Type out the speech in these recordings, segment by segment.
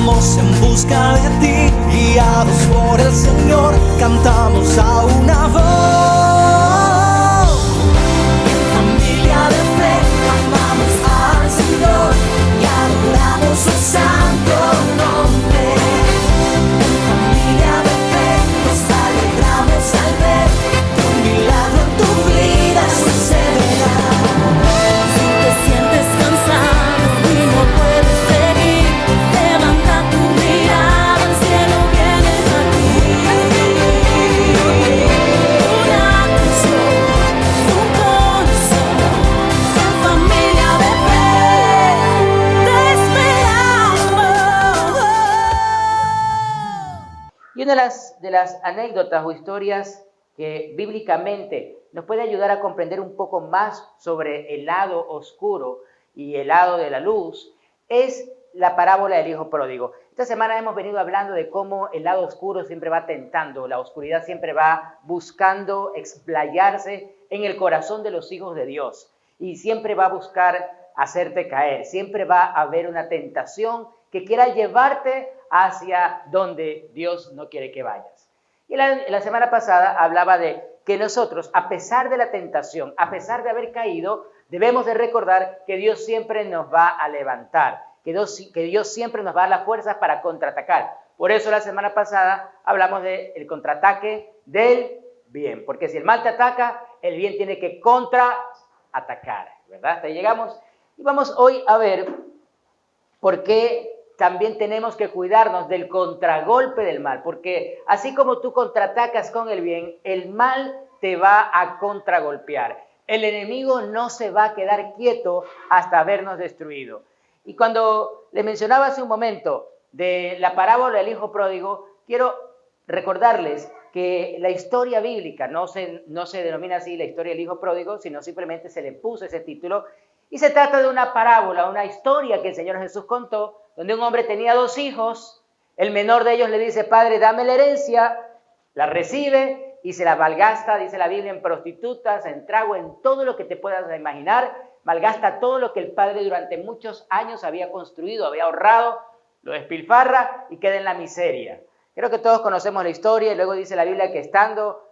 vamos en busca de ti, guiados por el Señor, cantamos a una voz. Familia de fe, amamos al Señor y adoramos su santo nombre. Familia de fe, nos alegramos al ver que un milagro en tu vida sucederá. Si te sientes cansado y no puedes seguir, levanta tu mirada, el cielo viene a ti. Una canción, un corazón, en familia de fe, te esperamos. Y una de las anécdotas o historias que bíblicamente nos puede ayudar a comprender un poco más sobre el lado oscuro y el lado de la luz es la parábola del hijo pródigo. Esta semana hemos venido hablando de cómo el lado oscuro siempre va tentando, la oscuridad siempre va buscando explayarse en el corazón de los hijos de Dios y siempre va a buscar hacerte caer, siempre va a haber una tentación que quiera llevarte hacia donde Dios no quiere que vayas. Y la semana pasada hablaba de que nosotros, a pesar de la tentación, a pesar de haber caído, debemos de recordar que Dios siempre nos va a levantar, que Dios siempre nos va a dar las fuerzas para contraatacar. Por eso la semana pasada hablamos del contraataque del bien, porque si el mal te ataca, el bien tiene que contraatacar, ¿verdad? Hasta ahí llegamos. Y vamos hoy a ver por qué también tenemos que cuidarnos del contragolpe del mal, porque así como tú contraatacas con el bien, el mal te va a contragolpear. El enemigo no se va a quedar quieto hasta habernos destruido. Y cuando les mencionaba hace un momento de la parábola del hijo pródigo, quiero recordarles que la historia bíblica no se denomina así la historia del hijo pródigo, sino simplemente se le puso ese título. Y se trata de una parábola, una historia que el Señor Jesús contó, donde un hombre tenía 2 hijos, el menor de ellos le dice, padre, dame la herencia, la recibe y se la malgasta, dice la Biblia, en prostitutas, en trago, en todo lo que te puedas imaginar, malgasta todo lo que el padre durante muchos años había construido, había ahorrado, lo despilfarra y queda en la miseria. Creo que todos conocemos la historia y luego dice la Biblia que estando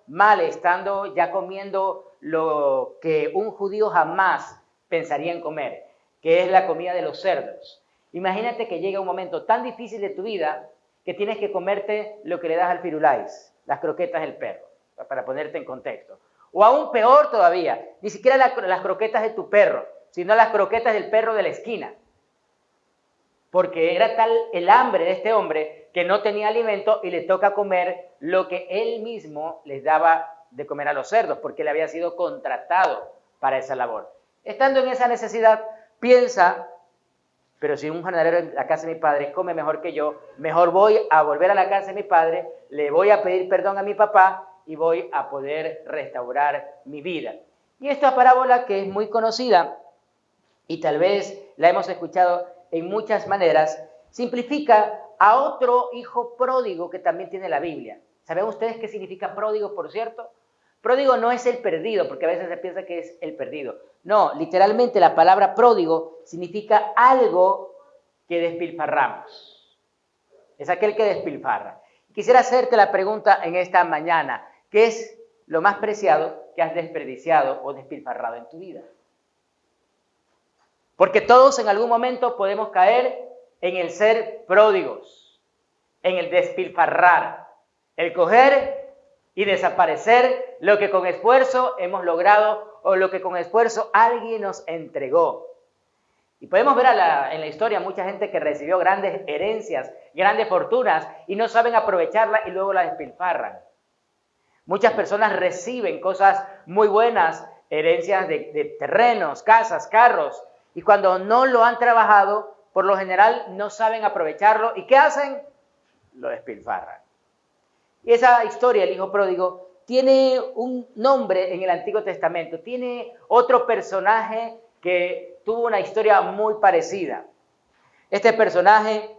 ya comiendo lo que un judío jamás pensaría en comer, que es la comida de los cerdos. Imagínate que llega un momento tan difícil de tu vida que tienes que comerte lo que le das al Firulais, las croquetas del perro, para ponerte en contexto. O aún peor todavía, ni siquiera las croquetas de tu perro, sino las croquetas del perro de la esquina. Porque era tal el hambre de este hombre que no tenía alimento y le toca comer lo que él mismo les daba de comer a los cerdos, porque él había sido contratado para esa labor. Estando en esa necesidad, piensa, pero si un jornalero en la casa de mi padre come mejor que yo, mejor voy a volver a la casa de mi padre, le voy a pedir perdón a mi papá y voy a poder restaurar mi vida. Y esta parábola, que es muy conocida y tal vez la hemos escuchado en muchas maneras, simplifica a otro hijo pródigo que también tiene la Biblia. ¿Saben ustedes qué significa pródigo, por cierto? Pródigo no es el perdido, porque a veces se piensa que es el perdido. No, literalmente la palabra pródigo significa algo que despilfarramos. Es aquel que despilfarra. Quisiera hacerte la pregunta en esta mañana. ¿Qué es lo más preciado que has desperdiciado o despilfarrado en tu vida? Porque todos en algún momento podemos caer en el ser pródigos, en el despilfarrar, el coger y desaparecer lo que con esfuerzo hemos logrado o lo que con esfuerzo alguien nos entregó. Y podemos ver en la historia mucha gente que recibió grandes herencias, grandes fortunas y no saben aprovecharla y luego la despilfarran. Muchas personas reciben cosas muy buenas, herencias de terrenos, casas, carros, y cuando no lo han trabajado, por lo general no saben aprovecharlo. ¿Y qué hacen? Lo despilfarran. Y esa historia, el hijo pródigo, tiene un nombre en el Antiguo Testamento. Tiene otro personaje que tuvo una historia muy parecida. Este personaje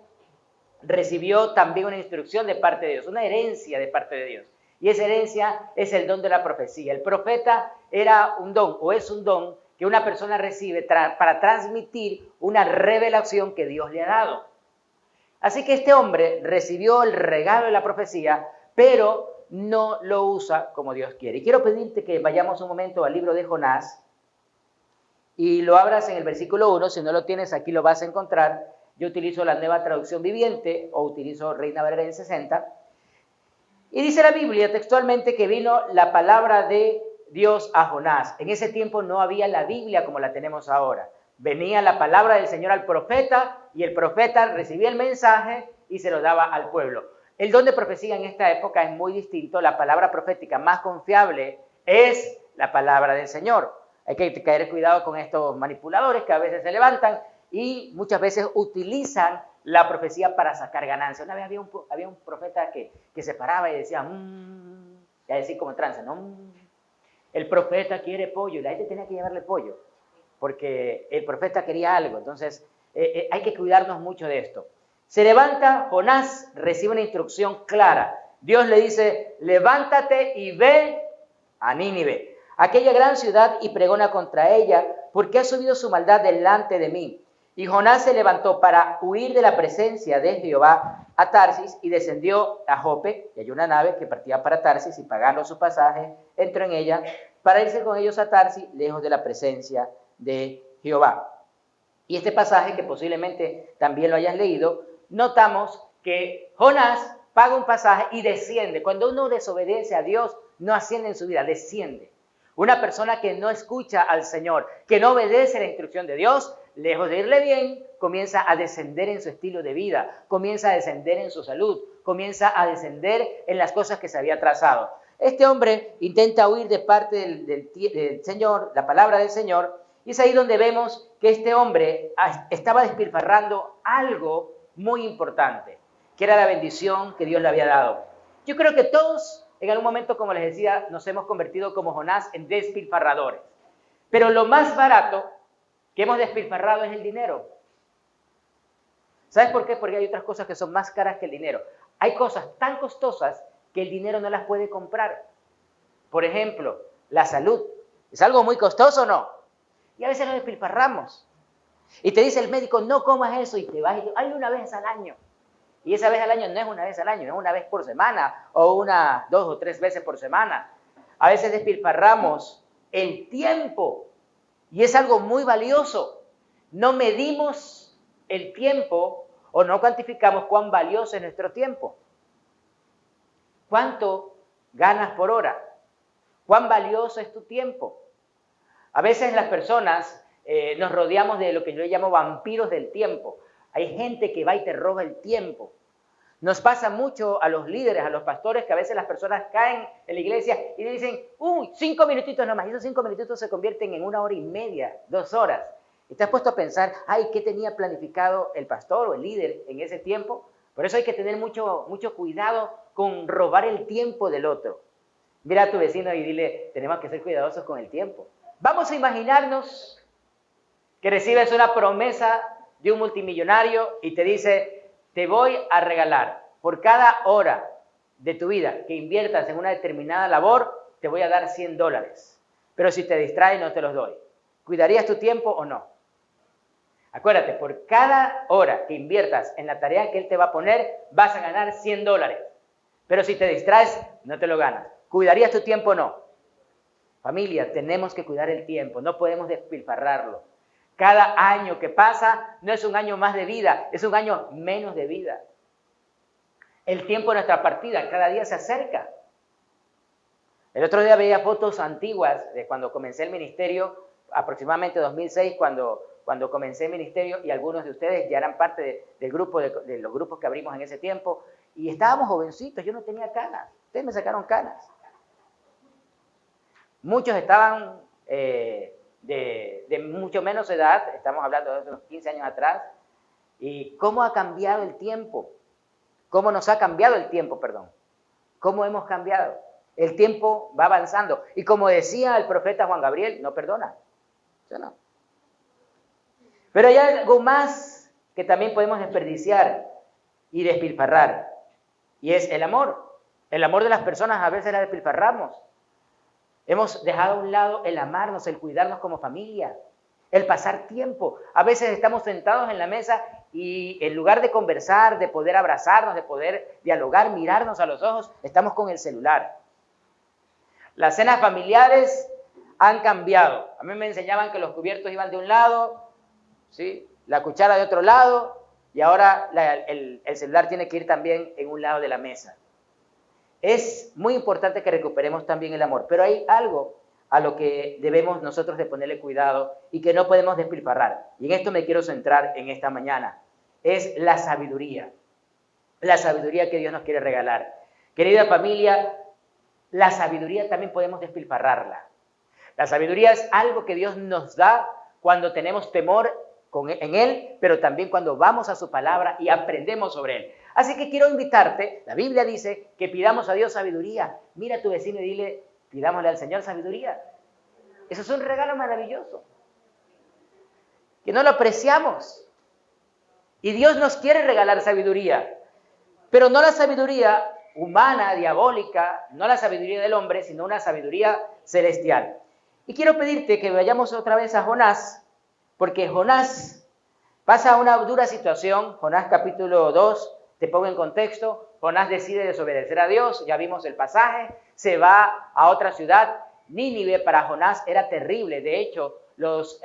recibió también una instrucción de parte de Dios, una herencia de parte de Dios. Y esa herencia es el don de la profecía. El profeta era un don, o es un don, que una persona recibe para transmitir una revelación que Dios le ha dado. Así que este hombre recibió el regalo de la profecía, pero no lo usa como Dios quiere. Y quiero pedirte que vayamos un momento al libro de Jonás y lo abras en el versículo 1. Si no lo tienes, aquí lo vas a encontrar. Yo utilizo la Nueva Traducción Viviente o utilizo Reina Valera del 60. Y dice la Biblia textualmente que vino la palabra de Dios a Jonás. En ese tiempo no había la Biblia como la tenemos ahora. Venía la palabra del Señor al profeta y el profeta recibía el mensaje y se lo daba al pueblo. El don de profecía en esta época es muy distinto. La palabra profética más confiable es la palabra del Señor. Hay que tener cuidado con estos manipuladores que a veces se levantan y muchas veces utilizan la profecía para sacar ganancia. Una vez había un profeta que se paraba y decía, y así como en trance, ¿no? El profeta quiere pollo, y la gente tenía que llevarle pollo, porque el profeta quería algo. Entonces, hay que cuidarnos mucho de esto. Se levanta, Jonás recibe una instrucción clara. Dios le dice, levántate y ve a Nínive, aquella gran ciudad, y pregona contra ella, porque ha subido su maldad delante de mí. Y Jonás se levantó para huir de la presencia de Jehová a Tarsis y descendió a Jope, y hay una nave que partía para Tarsis, y pagando su pasaje, entró en ella para irse con ellos a Tarsis, lejos de la presencia de Jehová. Y este pasaje, que posiblemente también lo hayas leído, notamos que Jonás paga un pasaje y desciende. Cuando uno desobedece a Dios, no asciende en su vida, desciende. Una persona que no escucha al Señor, que no obedece la instrucción de Dios, lejos de irle bien, comienza a descender en su estilo de vida, comienza a descender en su salud, comienza a descender en las cosas que se había trazado. Este hombre intenta huir de parte del Señor, la palabra del Señor, y es ahí donde vemos que este hombre estaba despilfarrando algo muy importante, que era la bendición que Dios le había dado. Yo creo que todos, en algún momento, como les decía, nos hemos convertido como Jonás en despilfarradores. Pero lo más barato que hemos despilfarrado es el dinero. ¿Sabes por qué? Porque hay otras cosas que son más caras que el dinero. Hay cosas tan costosas que el dinero no las puede comprar. Por ejemplo, la salud. ¿Es algo muy costoso o no? Y a veces lo despilfarramos. Y te dice el médico, no comas eso, y te vas y hay una vez al año. Y esa vez al año no es una vez al año, es una vez por semana, o 2 o 3 veces por semana. A veces despilfarramos el tiempo, y es algo muy valioso. No medimos el tiempo o no cuantificamos cuán valioso es nuestro tiempo. ¿Cuánto ganas por hora? ¿Cuán valioso es tu tiempo? A veces las personas nos rodeamos de lo que yo llamo vampiros del tiempo. Hay gente que va y te roba el tiempo. Nos pasa mucho a los líderes, a los pastores, que a veces las personas caen en la iglesia y le dicen, 5 minutitos nomás, y esos 5 minutitos se convierten en 1 hora y media, 2 horas. Y te has puesto a pensar, ¿qué tenía planificado el pastor o el líder en ese tiempo? Por eso hay que tener mucho cuidado con robar el tiempo del otro. Mira a tu vecino y dile, tenemos que ser cuidadosos con el tiempo. Vamos a imaginarnos que recibes una promesa de un multimillonario y te dice, te voy a regalar por cada hora de tu vida que inviertas en una determinada labor, te voy a dar $100. Pero si te distraes, no te los doy. ¿Cuidarías tu tiempo o no? Acuérdate, por cada hora que inviertas en la tarea que él te va a poner, vas a ganar $100. Pero si te distraes, no te lo ganas. ¿Cuidarías tu tiempo o no? Familia, tenemos que cuidar el tiempo, no podemos despilfarrarlo. Cada año que pasa no es un año más de vida, es un año menos de vida. El tiempo de nuestra partida cada día se acerca. El otro día veía fotos antiguas de cuando comencé el ministerio, aproximadamente 2006, cuando comencé el ministerio, y algunos de ustedes ya eran parte del grupo, de los grupos que abrimos en ese tiempo, y estábamos jovencitos, yo no tenía canas, ustedes me sacaron canas. Muchos estaban de mucho menos edad, estamos hablando de unos 15 años atrás, y cómo ha cambiado el tiempo, cómo nos ha cambiado el tiempo, perdón, cómo hemos cambiado. El tiempo va avanzando, y como decía el profeta Juan Gabriel, no perdona, ¿sí o no? Pero hay algo más que también podemos desperdiciar y despilfarrar, y es el amor. El amor de las personas a veces la despilfarramos. Hemos dejado a un lado el amarnos, el cuidarnos como familia, el pasar tiempo. A veces estamos sentados en la mesa y en lugar de conversar, de poder abrazarnos, de poder dialogar, mirarnos a los ojos, estamos con el celular. Las cenas familiares han cambiado. A mí me enseñaban que los cubiertos iban de un lado, ¿sí?, la cuchara de otro lado, y ahora el celular tiene que ir también en un lado de la mesa. Es muy importante que recuperemos también el amor, pero hay algo a lo que debemos nosotros de ponerle cuidado y que no podemos despilfarrar. Y en esto me quiero centrar en esta mañana. Es la sabiduría que Dios nos quiere regalar. Querida familia, la sabiduría también podemos despilfarrarla. La sabiduría es algo que Dios nos da cuando tenemos temor en Él, pero también cuando vamos a su palabra y aprendemos sobre Él. Así que quiero invitarte, la Biblia dice que pidamos a Dios sabiduría. Mira a tu vecino y dile, pidámosle al Señor sabiduría. Eso es un regalo maravilloso, que no lo apreciamos. Y Dios nos quiere regalar sabiduría, pero no la sabiduría humana, diabólica, no la sabiduría del hombre, sino una sabiduría celestial. Y quiero pedirte que vayamos otra vez a Jonás, porque Jonás pasa una dura situación. Jonás capítulo 2, te pongo en contexto. Jonás decide desobedecer a Dios, ya vimos el pasaje, se va a otra ciudad. Nínive para Jonás era terrible. De hecho, los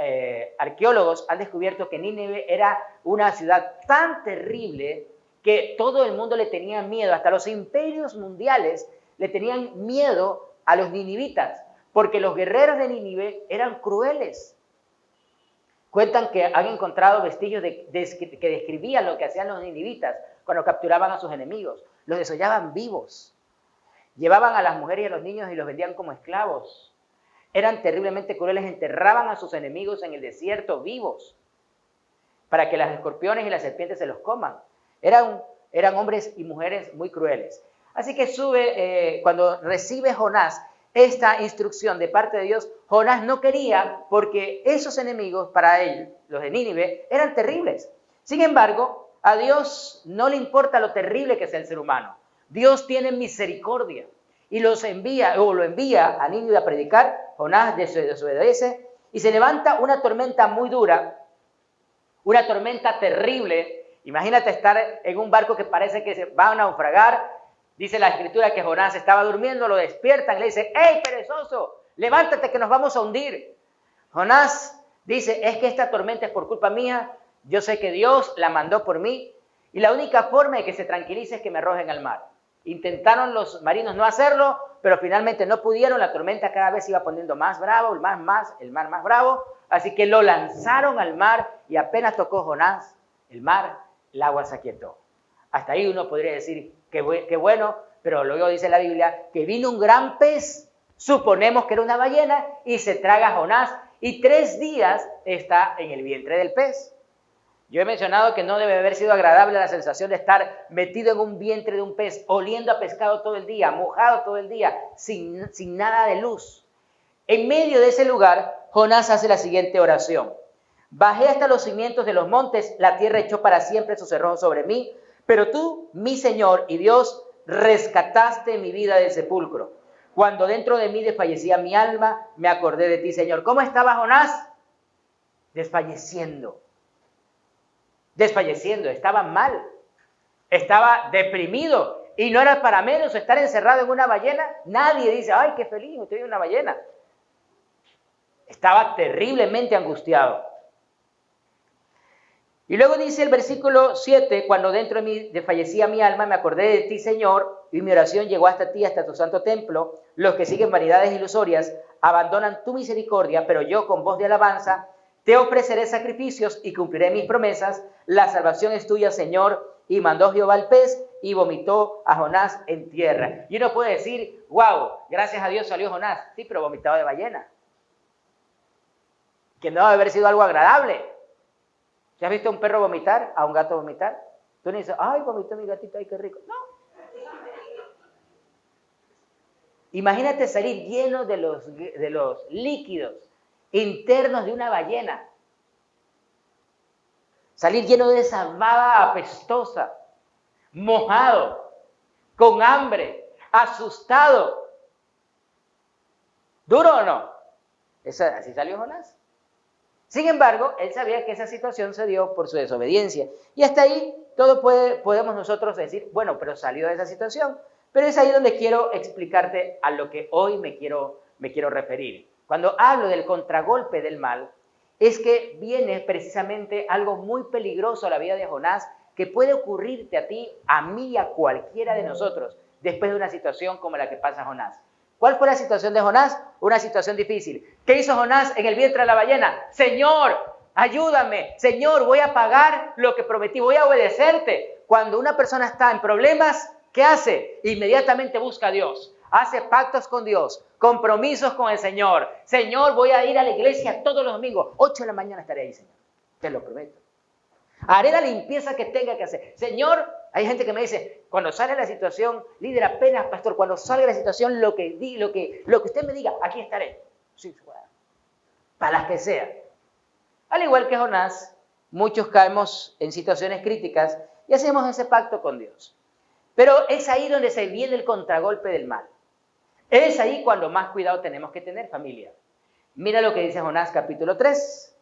arqueólogos han descubierto que Nínive era una ciudad tan terrible que todo el mundo le tenía miedo, hasta los imperios mundiales le tenían miedo a los ninivitas, porque los guerreros de Nínive eran crueles. Cuentan que han encontrado vestigios que describían lo que hacían los ninivitas cuando capturaban a sus enemigos. Los desollaban vivos. Llevaban a las mujeres y a los niños y los vendían como esclavos. Eran terriblemente crueles, enterraban a sus enemigos en el desierto vivos para que las escorpiones y las serpientes se los coman. Eran hombres y mujeres muy crueles. Así que cuando recibe Jonás esta instrucción de parte de Dios, Jonás no quería, porque esos enemigos para él, los de Nínive, eran terribles. Sin embargo, a Dios no le importa lo terrible que es el ser humano. Dios tiene misericordia y lo envía a Nínive a predicar. Jonás desobedece y se levanta una tormenta muy dura, una tormenta terrible. Imagínate estar en un barco que parece que se va a naufragar. Dice la Escritura que Jonás estaba durmiendo, lo despiertan y le dice, ¡hey, perezoso! Levántate que nos vamos a hundir. Jonás dice, es que esta tormenta es por culpa mía, yo sé que Dios la mandó por mí y la única forma de que se tranquilice es que me arrojen al mar. Intentaron los marinos no hacerlo, pero finalmente no pudieron, la tormenta cada vez iba poniendo más bravo, el mar más bravo, así que lo lanzaron al mar y apenas tocó Jonás el mar, el agua se aquietó. Hasta ahí uno podría decir, qué bueno, pero luego dice la Biblia que vino un gran pez, suponemos que era una ballena, y se traga a Jonás, y 3 días está en el vientre del pez. Yo he mencionado que no debe haber sido agradable la sensación de estar metido en un vientre de un pez, oliendo a pescado todo el día, mojado todo el día, sin nada de luz. En medio de ese lugar, Jonás hace la siguiente oración. Bajé hasta los cimientos de los montes, la tierra echó para siempre sus cerrojos sobre mí, pero tú, mi Señor y Dios, rescataste mi vida del sepulcro. Cuando dentro de mí desfallecía mi alma, me acordé de ti, Señor. ¿Cómo estaba Jonás? Desfalleciendo, estaba mal, estaba deprimido. Y no era para menos estar encerrado en una ballena. Nadie dice, ay, qué feliz, estoy en una ballena. Estaba terriblemente angustiado. Y luego dice el versículo 7, cuando dentro de mí desfallecía mi alma, me acordé de ti, Señor, y mi oración llegó hasta ti, hasta tu santo templo. Los que siguen vanidades ilusorias abandonan tu misericordia, pero yo con voz de alabanza te ofreceré sacrificios y cumpliré mis promesas. La salvación es tuya, Señor. Y mandó Jehová al pez y vomitó a Jonás en tierra. Y uno puede decir, wow, gracias a Dios salió Jonás. Sí, pero vomitado de ballena. Que no debe haber sido algo agradable. ¿Ya has visto a un perro vomitar? ¿A un gato vomitar? Tú no dices, ay, vomitó mi gatito, ay, qué rico. No. Imagínate salir lleno de los líquidos internos de una ballena. Salir lleno de esa baba apestosa, mojado, con hambre, asustado. ¿Duro o no? Así salió Jonás. Sin embargo, él sabía que esa situación se dio por su desobediencia. Y hasta ahí podemos nosotros decir, bueno, pero salió de esa situación. Pero es ahí donde quiero explicarte a lo que hoy me quiero referir. Cuando hablo del contragolpe del mal, es que viene precisamente algo muy peligroso a la vida de Jonás, que puede ocurrirte a ti, a mí y a cualquiera de nosotros, después de una situación como la que pasa Jonás. ¿Cuál fue la situación de Jonás? Una situación difícil. ¿Qué hizo Jonás en el vientre de la ballena? Señor, ayúdame. Señor, voy a pagar lo que prometí, voy a obedecerte. Cuando una persona está en problemas, ¿qué hace? Inmediatamente busca a Dios. Hace pactos con Dios, compromisos con el Señor. Señor, voy a ir a la iglesia todos los domingos. 8 de la mañana estaré ahí, Señor. Te lo prometo. Haré la limpieza que tenga que hacer. Señor, hay gente que me dice, cuando sale la situación, líder, apenas, pastor, cuando salga la situación, lo que usted me diga, aquí estaré. Sí, bueno, para las que sea. Al igual que Jonás, muchos caemos en situaciones críticas y hacemos ese pacto con Dios. Pero es ahí donde se viene el contragolpe del mal. Es ahí cuando más cuidado tenemos que tener, familia. Mira lo que dice Jonás capítulo 3.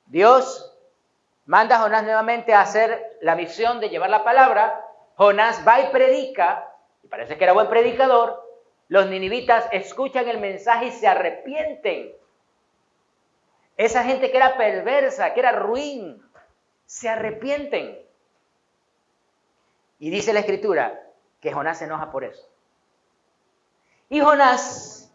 Dios manda a Jonás nuevamente a hacer la misión de llevar la palabra. Jonás va y predica, y parece que era buen predicador. Los ninivitas escuchan el mensaje y se arrepienten. Esa gente que era perversa, que era ruin, se arrepienten. Y dice la Escritura que Jonás se enoja por eso. Y Jonás,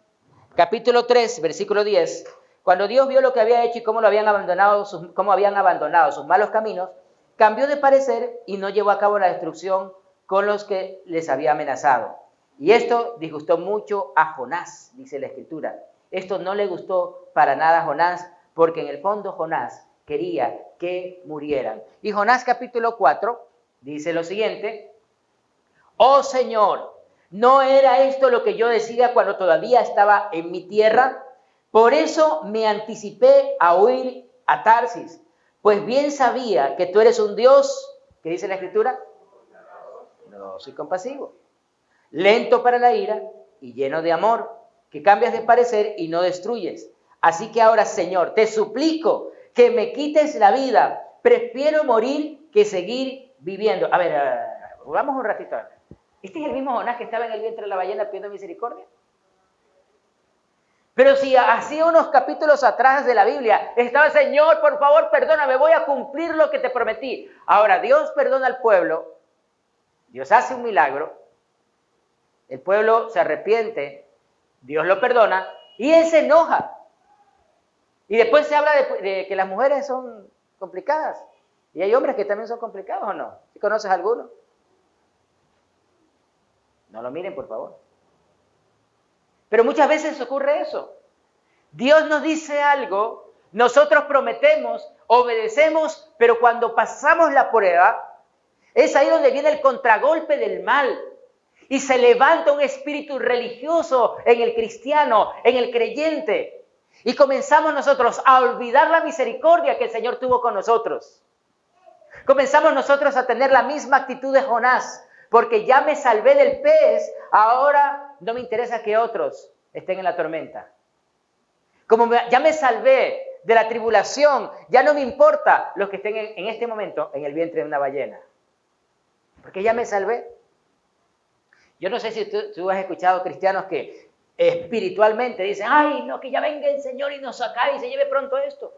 capítulo 3, versículo 10, cuando Dios vio lo que había hecho y cómo habían abandonado sus malos caminos, cambió de parecer y no llevó a cabo la destrucción con los que les había amenazado. Y esto disgustó mucho a Jonás, dice la Escritura. Esto no le gustó para nada a Jonás, porque en el fondo Jonás quería que murieran. Y Jonás capítulo 4 dice lo siguiente: oh Señor, ¿no era esto lo que yo decía cuando todavía estaba en mi tierra? Por eso me anticipé a huir a Tarsis, pues bien sabía que tú eres un Dios, ¿qué dice la Escritura? No soy compasivo, lento para la ira y lleno de amor, que cambias de parecer y no destruyes. Así que ahora, Señor, te suplico que me quites la vida. Prefiero morir que seguir viviendo. A ver, vamos un ratito. ¿Este es el mismo Jonás que estaba en el vientre de la ballena pidiendo misericordia? Pero si hacía unos capítulos atrás de la Biblia estaba, Señor, por favor, perdóname, voy a cumplir lo que te prometí. Ahora, Dios perdona al pueblo, Dios hace un milagro, el pueblo se arrepiente, Dios lo perdona y Él se enoja. Y después se habla de que las mujeres son complicadas. Y hay hombres que también son complicados, ¿o no? ¿Sí conoces alguno? No lo miren, por favor. Pero muchas veces ocurre eso. Dios nos dice algo, nosotros prometemos, obedecemos, pero cuando pasamos la prueba, es ahí donde viene el contragolpe del mal. Y se levanta un espíritu religioso en el cristiano, en el creyente. Y comenzamos nosotros a olvidar la misericordia que el Señor tuvo con nosotros. Comenzamos nosotros a tener la misma actitud de Jonás, porque ya me salvé del pez, ahora no me interesa que otros estén en la tormenta. Como ya me salvé de la tribulación, ya no me importa los que estén en este momento en el vientre de una ballena, porque ya me salvé. Yo no sé si tú has escuchado cristianos que espiritualmente dicen, ay, no, que ya venga el Señor y nos saque y se lleve pronto esto.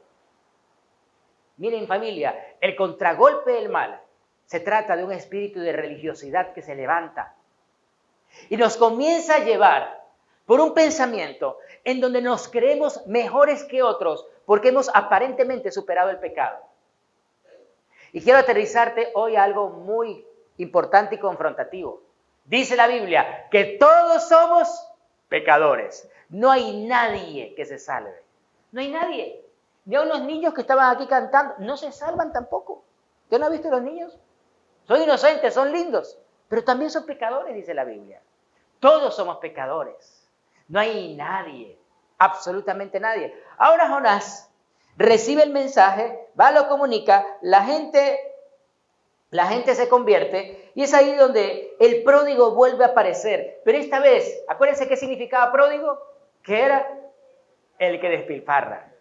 Miren, familia, el contragolpe del mal se trata de un espíritu de religiosidad que se levanta y nos comienza a llevar por un pensamiento en donde nos creemos mejores que otros porque hemos aparentemente superado el pecado. Y quiero aterrizarte hoy a algo muy importante y confrontativo. Dice la Biblia que todos somos pecadores. No hay nadie que se salve. No hay nadie. Ni a unos niños que estaban aquí cantando, no se salvan tampoco. ¿Usted no ha visto a los niños? Son inocentes, son lindos, pero también son pecadores, dice la Biblia. Todos somos pecadores. No hay nadie, absolutamente nadie. Ahora Jonás recibe el mensaje, va, lo comunica, la gente se convierte y es ahí donde el pródigo vuelve a aparecer. Pero esta vez, acuérdense qué significaba pródigo, que era el que despilfarra.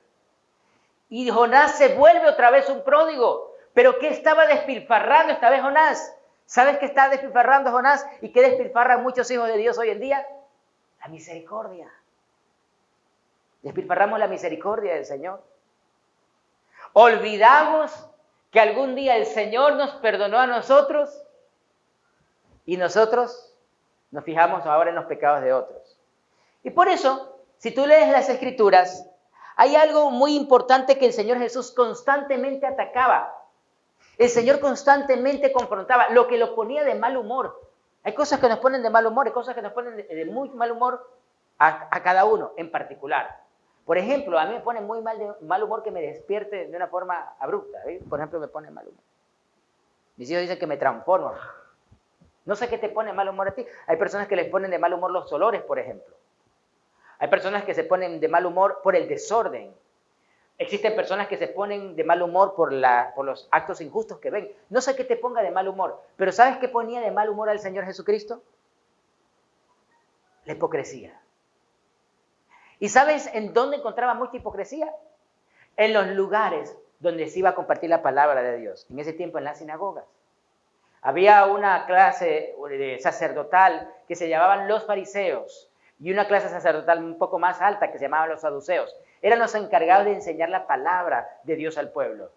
Y Jonás se vuelve otra vez un pródigo. ¿Pero qué estaba despilfarrando esta vez Jonás? ¿Sabes qué está despilfarrando Jonás y qué despilfarran muchos hijos de Dios hoy en día? La misericordia. Despilfarramos la misericordia del Señor. Olvidamos que algún día el Señor nos perdonó a nosotros y nosotros nos fijamos ahora en los pecados de otros. Y por eso, si tú lees las Escrituras, hay algo muy importante que el Señor Jesús constantemente atacaba. El Señor constantemente confrontaba, lo que lo ponía de mal humor. Hay cosas que nos ponen de mal humor, hay cosas que nos ponen de muy mal humor a cada uno en particular. Por ejemplo, a mí me pone muy mal humor que me despierte de una forma abrupta. ¿Sí? Por ejemplo, me pone mal humor. Mis hijos dicen que me transformo. No sé qué te pone mal humor a ti. Hay personas que les ponen de mal humor los olores, por ejemplo. Hay personas que se ponen de mal humor por el desorden. Existen personas que se ponen de mal humor por los actos injustos que ven. No sé qué te ponga de mal humor, pero ¿sabes qué ponía de mal humor al Señor Jesucristo? La hipocresía. ¿Y sabes en dónde encontraba mucha hipocresía? En los lugares donde se iba a compartir la palabra de Dios. En ese tiempo en las sinagogas. Había una clase sacerdotal que se llamaban los fariseos y una clase sacerdotal un poco más alta que se llamaban los saduceos. Eran los encargados de enseñar la palabra de Dios al pueblo.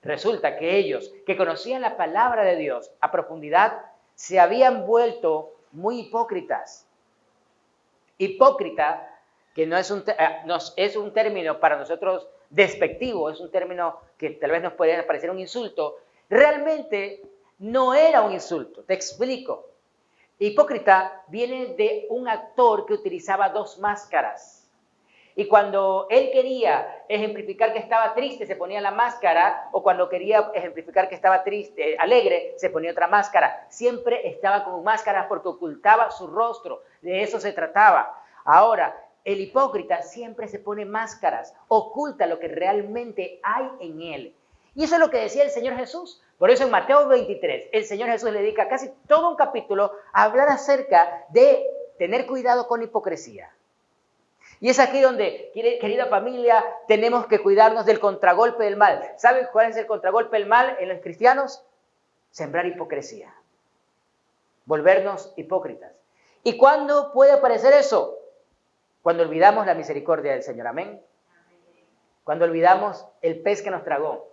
Resulta que ellos, que conocían la palabra de Dios a profundidad, se habían vuelto muy hipócritas. Hipócrita, que no es un término para nosotros despectivo, es un término que tal vez nos puede parecer un insulto, realmente no era un insulto. Te explico. Hipócrita viene de un actor que utilizaba dos máscaras. Y cuando él quería ejemplificar que estaba triste, se ponía la máscara, o cuando quería ejemplificar que estaba triste, alegre, se ponía otra máscara. Siempre estaba con máscara porque ocultaba su rostro. De eso se trataba. Ahora, el hipócrita siempre se pone máscaras, oculta lo que realmente hay en él. Y eso es lo que decía el Señor Jesús. Por eso en Mateo 23, el Señor Jesús le dedica casi todo un capítulo a hablar acerca de tener cuidado con la hipocresía. Y es aquí donde, querida familia, tenemos que cuidarnos del contragolpe del mal. ¿Saben cuál es el contragolpe del mal en los cristianos? Sembrar hipocresía. Volvernos hipócritas. ¿Y cuándo puede aparecer eso? Cuando olvidamos la misericordia del Señor. Amén. Cuando olvidamos el pez que nos tragó.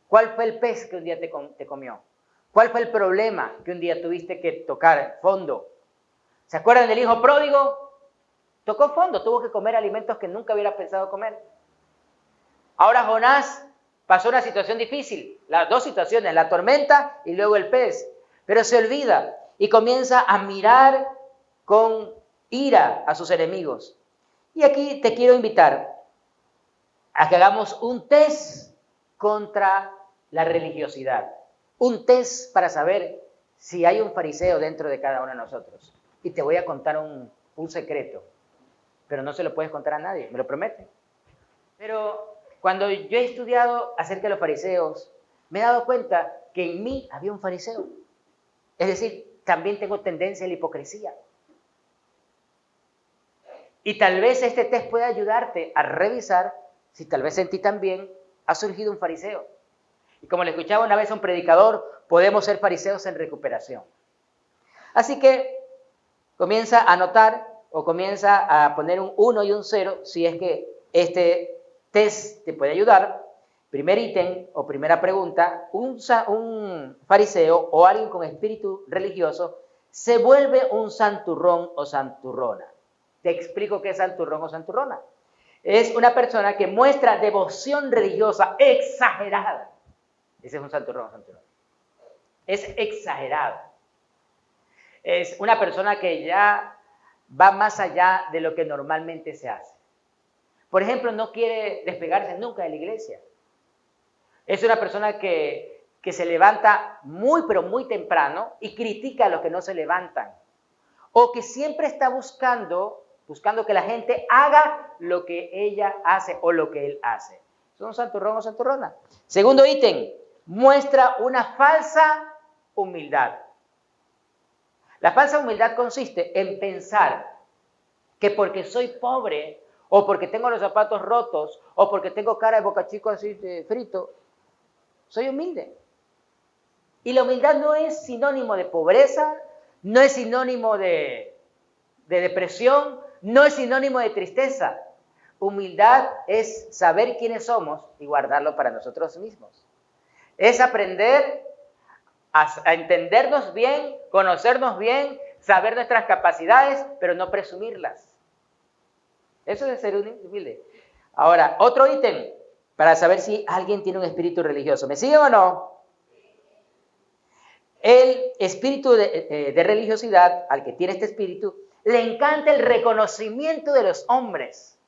¿Cuál fue el pez que un día te comió? ¿Cuál fue el problema que un día tuviste que tocar fondo? ¿Se acuerdan del hijo pródigo? Tocó fondo, tuvo que comer alimentos que nunca hubiera pensado comer. Ahora Jonás pasó una situación difícil, las dos situaciones, la tormenta y luego el pez. Pero se olvida y comienza a mirar con ira a sus enemigos. Y aquí te quiero invitar a que hagamos un test contra la religiosidad. Un test para saber si hay un fariseo dentro de cada uno de nosotros. Y te voy a contar un secreto, pero no se lo puedes contar a nadie, ¿me lo prometen? Pero cuando yo he estudiado acerca de los fariseos, me he dado cuenta que en mí había un fariseo. Es decir, también tengo tendencia a la hipocresía. Y tal vez este test pueda ayudarte a revisar si tal vez en ti también ha surgido un fariseo. Y como le escuchaba una vez a un predicador, podemos ser fariseos en recuperación. Así que comienza a anotar o comienza a poner un 1 y un 0 si es que este test te puede ayudar. Primer ítem o primera pregunta, un fariseo o alguien con espíritu religioso se vuelve un santurrón o santurrona. Te explico qué es santurrón o santurrona. Es una persona que muestra devoción religiosa exagerada. Ese es un santurrón o santurrona. Es exagerado. Es una persona que ya va más allá de lo que normalmente se hace. Por ejemplo, no quiere despegarse nunca de la iglesia. Es una persona que se levanta muy, pero muy temprano y critica a los que no se levantan. O que siempre está buscando que la gente haga lo que ella hace o lo que él hace. Son santurrón o santurrona. Segundo ítem, muestra una falsa humildad. La falsa humildad consiste en pensar que porque soy pobre o porque tengo los zapatos rotos, o porque tengo cara de Boca Chico así de frito. Soy humilde. Y la humildad no es sinónimo de pobreza, no es sinónimo de depresión, no es sinónimo de tristeza. Humildad es saber quiénes somos y guardarlo para nosotros mismos. Es aprender a entendernos bien, conocernos bien, saber nuestras capacidades, pero no presumirlas. Eso es ser humilde. Ahora, otro ítem para saber si alguien tiene un espíritu religioso. ¿Me siguen o no? El espíritu de religiosidad, al que tiene este espíritu, le encanta el reconocimiento de los hombres.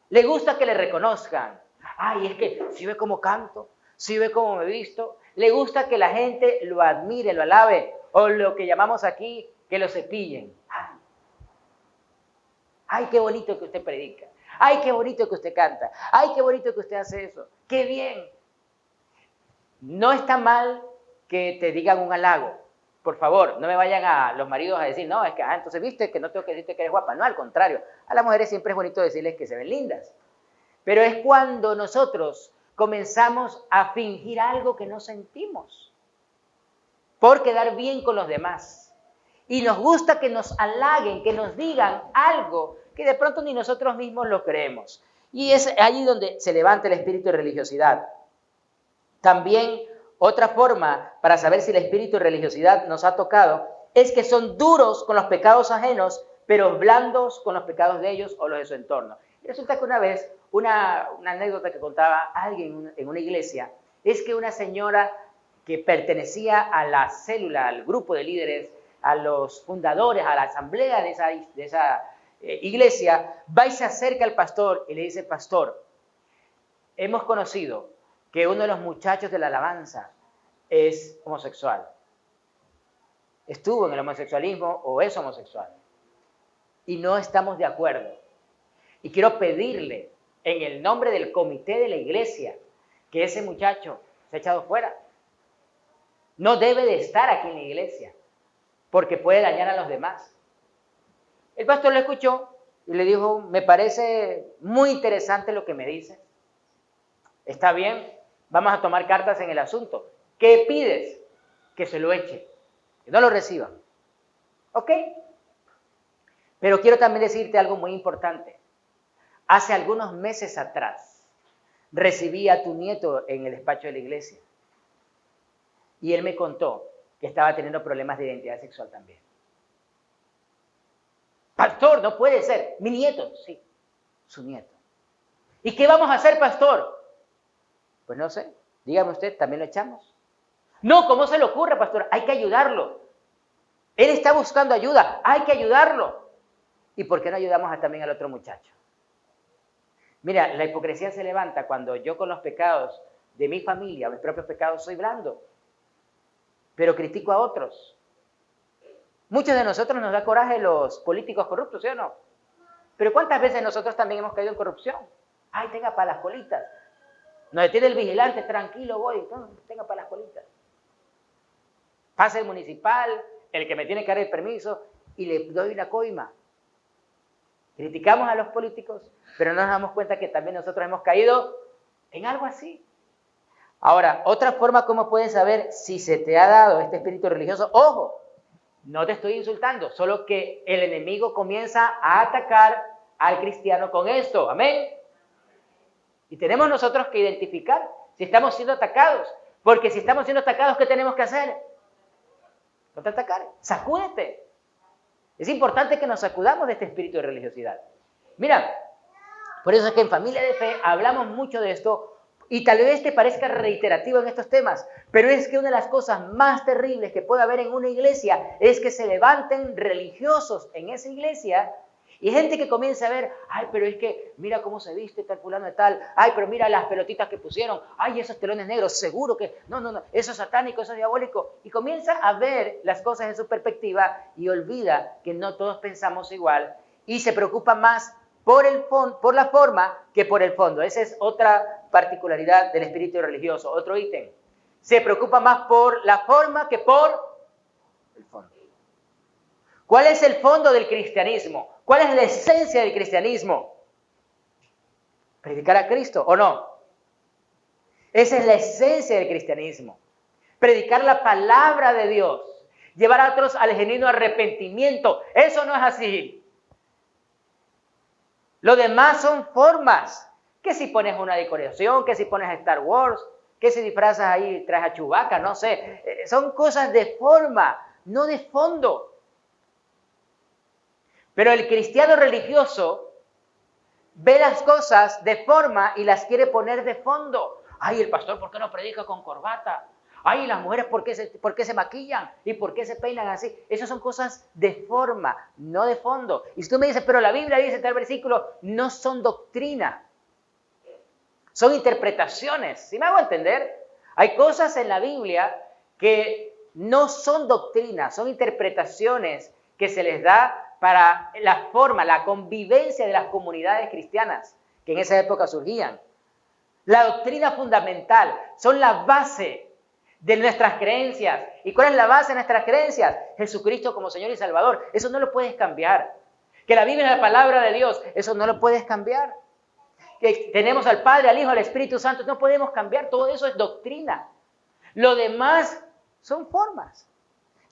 Le gusta que le reconozcan. Ay, es que si ve cómo canto, si ve cómo me visto. Le gusta que la gente lo admire, lo alabe, o lo que llamamos aquí, que lo cepillen. Ay, qué bonito que usted predica. Ay, qué bonito que usted canta. Ay, qué bonito que usted hace eso. Qué bien. No está mal que te digan un halago. Por favor, no me vayan a los maridos a decir, no, es que, entonces viste que no tengo que decirte que eres guapa. No, al contrario. A las mujeres siempre es bonito decirles que se ven lindas. Pero es cuando nosotros comenzamos a fingir algo que no sentimos por quedar bien con los demás. Y nos gusta que nos halaguen, que nos digan algo que de pronto ni nosotros mismos lo creemos. Y es allí donde se levanta el espíritu de religiosidad. También otra forma para saber si el espíritu de religiosidad nos ha tocado es que son duros con los pecados ajenos, pero blandos con los pecados de ellos o los de su entorno. Y resulta que una vez, una anécdota que contaba alguien en una iglesia, es que una señora que pertenecía a la célula, al grupo de líderes, a los fundadores, a la asamblea de esa iglesia, va y se acerca al pastor y le dice, pastor, hemos conocido que uno de los muchachos de la alabanza es homosexual. Estuvo en el homosexualismo o es homosexual. Y no estamos de acuerdo. Y quiero pedirle, en el nombre del comité de la iglesia, que ese muchacho sea echado fuera. No debe de estar aquí en la iglesia, porque puede dañar a los demás. El pastor lo escuchó y le dijo, me parece muy interesante lo que me dices. Está bien, vamos a tomar cartas en el asunto. ¿Qué pides? Que se lo eche, que no lo reciba. ¿Ok? Pero quiero también decirte algo muy importante. Hace algunos meses atrás recibí a tu nieto en el despacho de la iglesia y él me contó que estaba teniendo problemas de identidad sexual también. Pastor, no puede ser. Mi nieto, sí, su nieto. ¿Y qué vamos a hacer, pastor? Pues no sé, dígame usted, ¿también lo echamos? No, ¿cómo se le ocurre, pastor? Hay que ayudarlo. Él está buscando ayuda, hay que ayudarlo. ¿Y por qué no ayudamos también al otro muchacho? Mira, la hipocresía se levanta cuando yo con los pecados de mi familia, mis propios pecados, soy blando, pero critico a otros. Muchos de nosotros nos da coraje los políticos corruptos, ¿sí o no? Pero ¿cuántas veces nosotros también hemos caído en corrupción? Ay, tenga para las colitas. Nos detiene el vigilante, tranquilo voy, no, tenga para las colitas. Pasa el municipal, el que me tiene que dar el permiso, y le doy una coima. Criticamos a los políticos, pero no nos damos cuenta que también nosotros hemos caído en algo así. Ahora, otra forma como puedes saber si se te ha dado este espíritu religioso, ojo, no te estoy insultando, solo que el enemigo comienza a atacar al cristiano con esto, amén. Y tenemos nosotros que identificar si estamos siendo atacados, porque si estamos siendo atacados, ¿qué tenemos que hacer? Contraatacar, sacúdete. Es importante que nos sacudamos de este espíritu de religiosidad. Mira, por eso es que en Familia de Fe hablamos mucho de esto y tal vez te parezca reiterativo en estos temas, pero es que una de las cosas más terribles que puede haber en una iglesia es que se levanten religiosos en esa iglesia y gente que comienza a ver, ay, pero es que mira cómo se viste tal fulano de tal, ay, pero mira las pelotitas que pusieron, ay, esos telones negros, seguro que, no, eso es satánico, eso es diabólico, y comienza a ver las cosas en su perspectiva y olvida que no todos pensamos igual y se preocupa más por la forma que por el fondo. Esa es otra particularidad del espíritu religioso, otro ítem. Se preocupa más por la forma que por el fondo. ¿Cuál es el fondo del cristianismo? ¿Cuál es la esencia del cristianismo? ¿Predicar a Cristo o no? Esa es la esencia del cristianismo. Predicar la palabra de Dios. Llevar a otros al genuino arrepentimiento. Eso no es así. Lo demás son formas. Que si pones una decoración, que si pones a Star Wars, que si disfrazas ahí, traes a Chewbacca, no sé. Son cosas de forma, no de fondo. Pero el cristiano religioso ve las cosas de forma y las quiere poner de fondo. Ay, el pastor, ¿por qué no predica con corbata? Ay, las mujeres, ¿por qué se maquillan? ¿Y por qué se peinan así? Esas son cosas de forma, no de fondo. Y si tú me dices, pero la Biblia dice tal versículo, no son doctrina. Son interpretaciones. ¿Sí me hago entender? Hay cosas en la Biblia que no son doctrina, son interpretaciones que se les da para la forma, la convivencia de las comunidades cristianas que en esa época surgían. La doctrina fundamental son la base de nuestras creencias. ¿Y cuál es la base de nuestras creencias? Jesucristo como Señor y Salvador. Eso no lo puedes cambiar. Que la Biblia es la palabra de Dios, eso no lo puedes cambiar. Que tenemos al Padre, al Hijo, al Espíritu Santo, no podemos cambiar. Todo eso es doctrina. Lo demás son formas.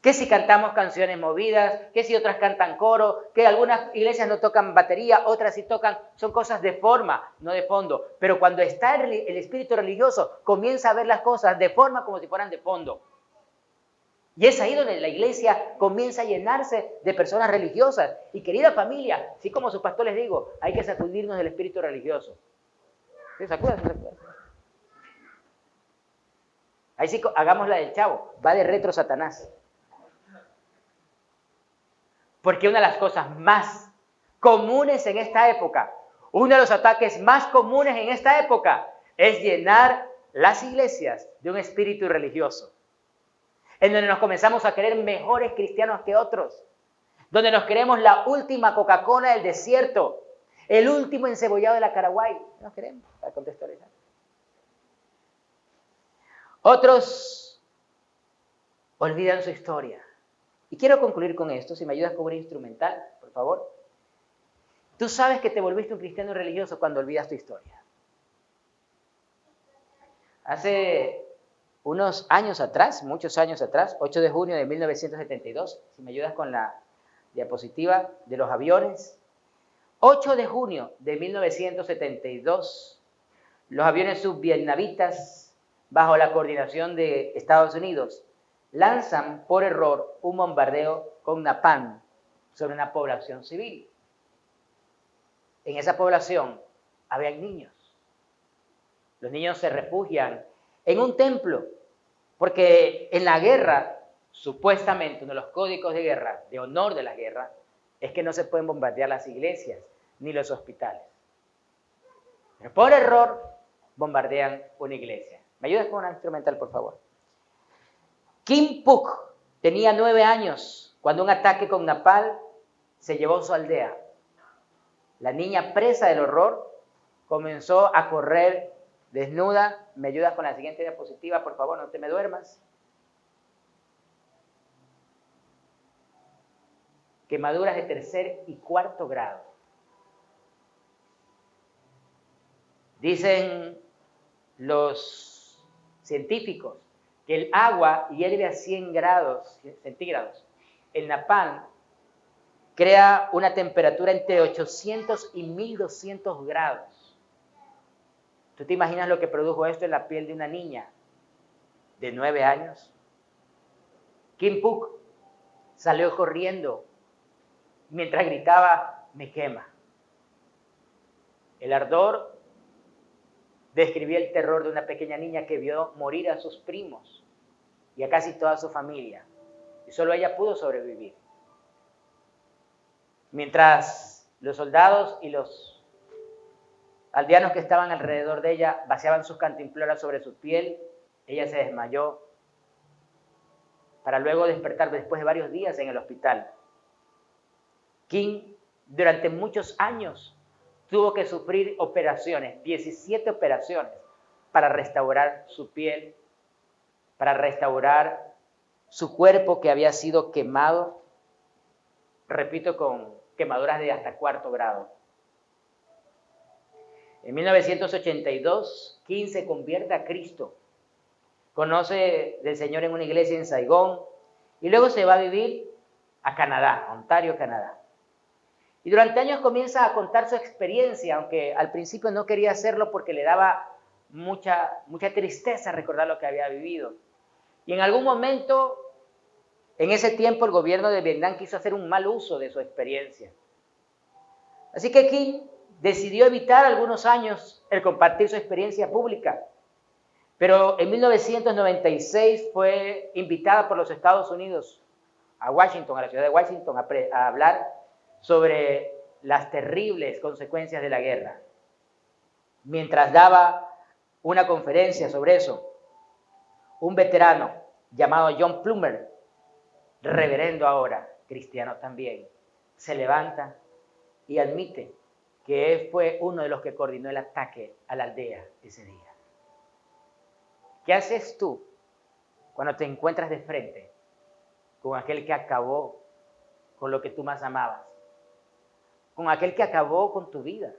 Que si cantamos canciones movidas, que si otras cantan coro, que algunas iglesias no tocan batería, otras sí tocan, son cosas de forma, no de fondo. Pero cuando está el espíritu religioso, comienza a ver las cosas de forma como si fueran de fondo. Y es ahí donde la iglesia comienza a llenarse de personas religiosas. Y querida familia, así como su pastor les digo, hay que sacudirnos del espíritu religioso. ¿Sí? Sacúdanse. Ahí sí, hagamos la del Chavo, va de retro Satanás. Porque una de las cosas más comunes en esta época, uno de los ataques más comunes en esta época es llenar las iglesias de un espíritu religioso. En donde nos comenzamos a creer mejores cristianos que otros. Donde nos creemos la última Coca-Cola del desierto. El último encebollado de la Caraguay. Nos queremos, para contextualizar. Otros olvidan su historia. Y quiero concluir con esto, si me ayudas con un instrumental, por favor. Tú sabes que te volviste un cristiano religioso cuando olvidas tu historia. Hace unos años atrás, muchos años atrás, 8 de junio de 1972, si me ayudas con la diapositiva de los aviones. 8 de junio de 1972, los aviones subvietnamitas, bajo la coordinación de Estados Unidos, lanzan por error un bombardeo con napalm sobre una población civil. En esa población había niños. Los niños se refugian en un templo, porque en la guerra, supuestamente, uno de los códigos de guerra, de honor de la guerra, es que no se pueden bombardear las iglesias ni los hospitales. Pero por error, bombardean una iglesia. ¿Me ayudas con una instrumental, por favor? Kim Phuc tenía 9 años cuando un ataque con napalm se llevó a su aldea. La niña, presa del horror, comenzó a correr desnuda. ¿Me ayudas con la siguiente diapositiva, por favor? No te me duermas. Quemaduras de 3er y 4º grado. Dicen los científicos que el agua hierve a 100 grados centígrados. El napalm crea una temperatura entre 800 y 1200 grados. ¿Tú te imaginas lo que produjo esto en la piel de una niña de 9 años? Kim Phuc salió corriendo mientras gritaba, me quema. El ardor describía el terror de una pequeña niña que vio morir a sus primos y a casi toda su familia. Y solo ella pudo sobrevivir. Mientras los soldados y los aldeanos que estaban alrededor de ella vaciaban sus cantimploras sobre su piel, ella se desmayó para luego despertar después de varios días en el hospital. Kim, durante muchos años, tuvo que sufrir operaciones, 17 operaciones, para restaurar su piel, para restaurar su cuerpo que había sido quemado, repito, con quemaduras de hasta 4º grado. En 1982, King se convierte a Cristo. Conoce del Señor en una iglesia en Saigón y luego se va a vivir a Canadá, a Ontario, Canadá. Y durante años comienza a contar su experiencia, aunque al principio no quería hacerlo porque le daba mucha tristeza recordar lo que había vivido. Y en algún momento, en ese tiempo, el gobierno de Vietnam quiso hacer un mal uso de su experiencia. Así que King decidió evitar algunos años el compartir su experiencia pública. Pero en 1996 fue invitada por los Estados Unidos a Washington, a la ciudad de Washington, a hablar sobre las terribles consecuencias de la guerra. Mientras daba una conferencia sobre eso, un veterano llamado John Plummer, reverendo ahora, cristiano también, se levanta y admite que él fue uno de los que coordinó el ataque a la aldea ese día. ¿Qué haces tú cuando te encuentras de frente con aquel que acabó con lo que tú más amabas? Con aquel que acabó con tu vida.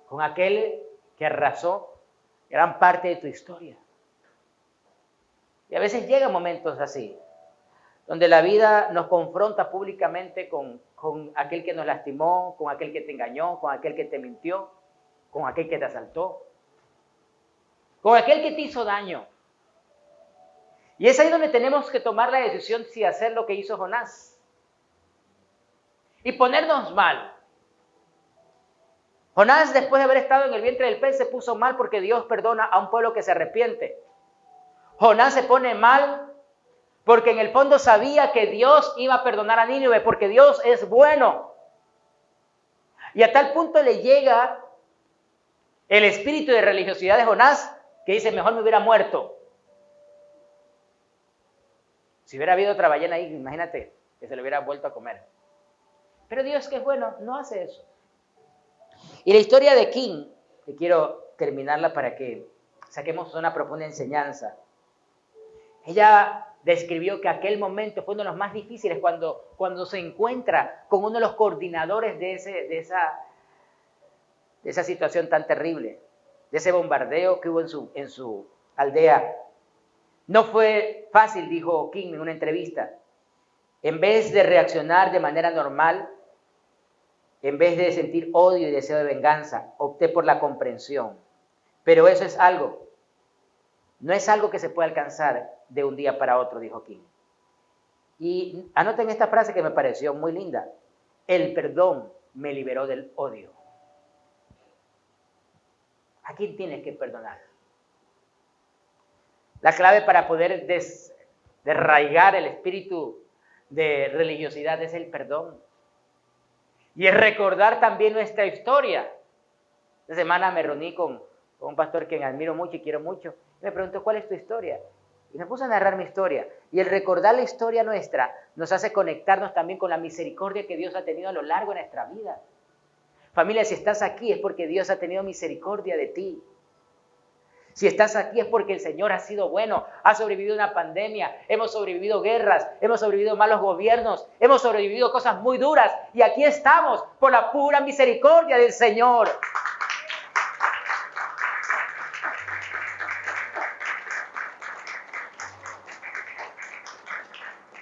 Con aquel que arrasó gran parte de tu historia. Y a veces llegan momentos así, donde la vida nos confronta públicamente con aquel que nos lastimó, con aquel que te engañó, con aquel que te mintió, con aquel que te asaltó, con aquel que te hizo daño. Y es ahí donde tenemos que tomar la decisión si hacer lo que hizo Jonás y ponernos mal. Jonás, después de haber estado en el vientre del pez, se puso mal porque Dios perdona a un pueblo que se arrepiente. Jonás se pone mal porque en el fondo sabía que Dios iba a perdonar a Nínive, porque Dios es bueno. Y a tal punto le llega el espíritu de religiosidad de Jonás que dice, mejor me hubiera muerto. Si hubiera habido otra ballena ahí, imagínate que se le hubiera vuelto a comer. Pero Dios, que es bueno, no hace eso. Y la historia de King, que quiero terminarla para que saquemos una profunda enseñanza. Ella describió que aquel momento fue uno de los más difíciles cuando se encuentra con uno de los coordinadores de esa situación tan terrible, de ese bombardeo que hubo en su aldea. No fue fácil, dijo King en una entrevista. En vez de reaccionar de manera normal, en vez de sentir odio y deseo de venganza, opté por la comprensión. Pero eso es algo, no es algo que se puede alcanzar de un día para otro, dijo King. Y anoten esta frase que me pareció muy linda. El perdón me liberó del odio. ¿A quién tienes que perdonar? La clave para poder desarraigar el espíritu de religiosidad es el perdón. Y es recordar también nuestra historia. Esta semana me reuní con un pastor que admiro mucho y quiero mucho. Me preguntó, ¿cuál es tu historia? Y me puse a narrar mi historia. Y el recordar la historia nuestra nos hace conectarnos también con la misericordia que Dios ha tenido a lo largo de nuestra vida. Familia, si estás aquí es porque Dios ha tenido misericordia de ti. Si estás aquí es porque el Señor ha sido bueno, ha sobrevivido una pandemia, hemos sobrevivido guerras, hemos sobrevivido malos gobiernos, hemos sobrevivido cosas muy duras y aquí estamos por la pura misericordia del Señor.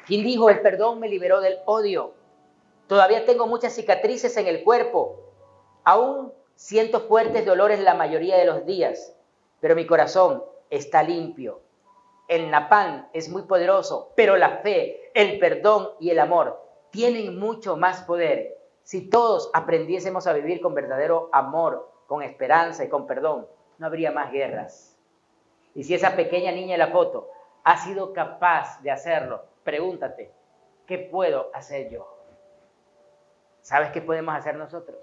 ¿Quién dijo? El perdón me liberó del odio. Todavía tengo muchas cicatrices en el cuerpo. Aún siento fuertes dolores la mayoría de los días. Pero mi corazón está limpio. El napalm es muy poderoso, pero la fe, el perdón y el amor tienen mucho más poder. Si todos aprendiésemos a vivir con verdadero amor, con esperanza y con perdón, no habría más guerras. Y si esa pequeña niña de la foto ha sido capaz de hacerlo, pregúntate, ¿qué puedo hacer yo? ¿Sabes qué podemos hacer nosotros?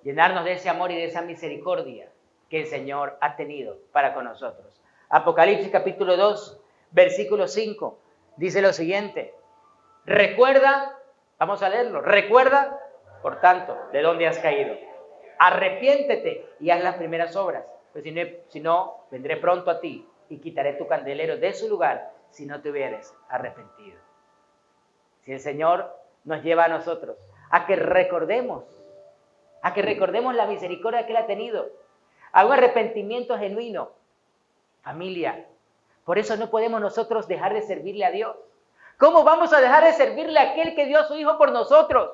Llenarnos de ese amor y de esa misericordia que el Señor ha tenido para con nosotros. Apocalipsis capítulo 2, versículo 5, dice lo siguiente. Recuerda, vamos a leerlo, recuerda, por tanto, de dónde has caído. Arrepiéntete y haz las primeras obras, pues si no, vendré pronto a ti y quitaré tu candelero de su lugar si no te hubieres arrepentido. Si el Señor nos lleva a nosotros a que recordemos la misericordia que Él ha tenido, a un arrepentimiento genuino. Familia, por eso no podemos nosotros dejar de servirle a Dios. ¿Cómo vamos a dejar de servirle a aquel que dio a su Hijo por nosotros?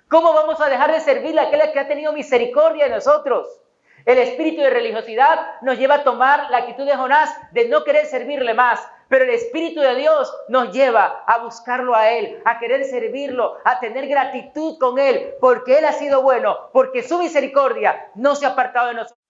¿Cómo vamos a dejar de servirle a aquel que ha tenido misericordia de nosotros? El espíritu de religiosidad nos lleva a tomar la actitud de Jonás de no querer servirle más, pero el Espíritu de Dios nos lleva a buscarlo a Él, a querer servirlo, a tener gratitud con Él, porque Él ha sido bueno, porque su misericordia no se ha apartado de nosotros.